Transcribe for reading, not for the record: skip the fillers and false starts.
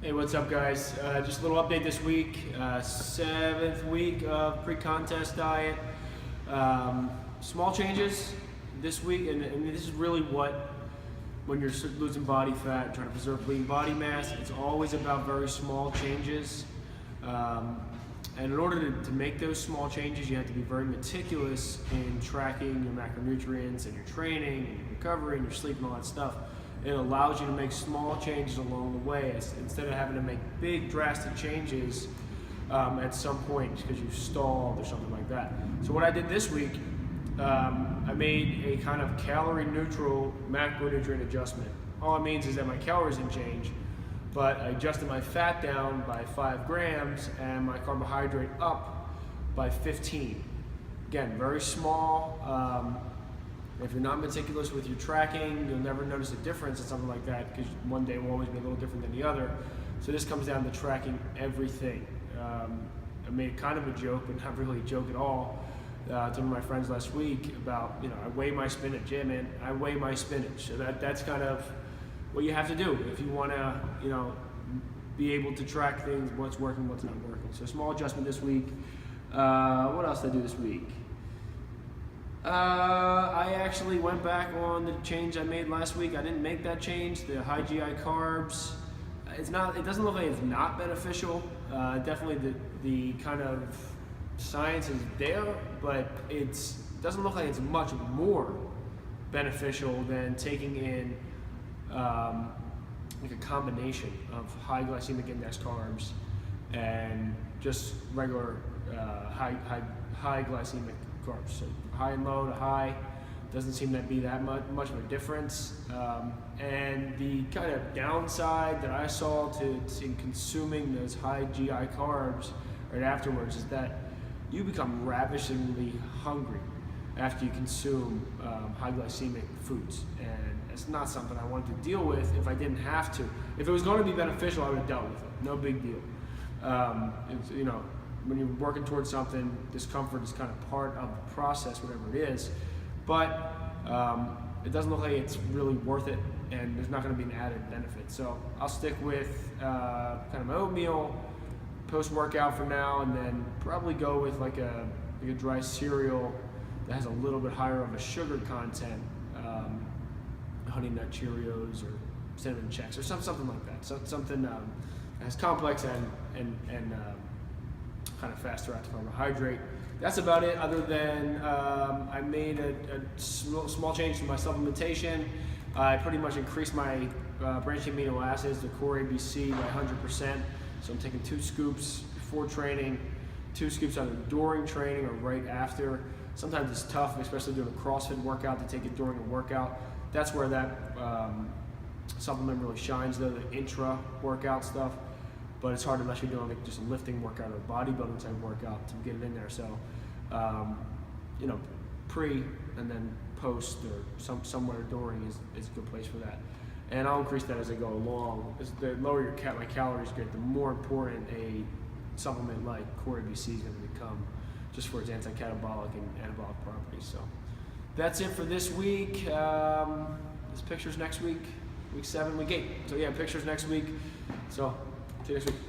Hey, what's up, guys? Just a little update this week. 7th week of pre-contest diet. Small changes this week, and this is really what, when you're losing body fat, trying to preserve lean body mass, it's always about very small changes. And in order to make those small changes, you have to be very meticulous in tracking your macronutrients and your training and your recovery and your sleep and all that stuff. It allows you to make small changes along the way instead of having to make big drastic changes at some point because you stalled or something like that. So what I did this week, I made a kind of calorie neutral macronutrient adjustment. All it means is that my calories didn't change, but I adjusted my fat down by 5 grams and my carbohydrate up by 15. Again, very small. If you're not meticulous with your tracking, you'll never notice a difference in something like that because one day will always be a little different than the other. So this comes down to tracking everything. I made kind of a joke, but not really a joke at all, to one of my friends last week about, I weigh my spinach. Yeah, man, I weigh my spinach. So that's kind of what you have to do if you want to, be able to track things, what's working, what's not working. So small adjustment this week. What else did I do this week? I actually went back on the change I made last week. I didn't make that change, the high GI carbs. It doesn't look like it's not beneficial. Definitely the kind of science is there, but it doesn't look like it's much more beneficial than taking in like a combination of high glycemic index carbs and just regular high glycemic carbs. So high and low to high doesn't seem to be that much of a difference. And the kind of downside that I saw to consuming those high GI carbs right afterwards is that you become ravishingly hungry after you consume high glycemic foods. And it's not something I wanted to deal with if I didn't have to. If it was going to be beneficial, I would have dealt with it. No big deal. When you're working towards something, discomfort is kind of part of the process, whatever it is. But it doesn't look like it's really worth it, and there's not going to be an added benefit. So I'll stick with kind of my oatmeal post-workout for now, and then probably go with like a dry cereal that has a little bit higher of a sugar content, Honey Nut Cheerios or Cinnamon Checks or something like that. So something that has complex and kind of faster out to carbohydrate. That's about it, other than I made a small change to my supplementation. I pretty much increased my branched amino acids, the core ABC, by 100%. So I'm taking 2 scoops before training, 2 scoops either during training or right after. Sometimes it's tough, especially doing a CrossFit workout, to take it during a workout. That's where that supplement really shines, though, the intra-workout stuff. But it's hard unless you're doing like just a lifting workout or a bodybuilding type workout to get it in there. So, pre and then post or somewhere during is a good place for that. And I'll increase that as I go along. The lower my calories get, the more important a supplement like Core ABC is going to become, just for its anti-catabolic and anabolic properties. So that's it for this week. There's pictures next week, week 7, week 8. So yeah, pictures next week. So see you next week.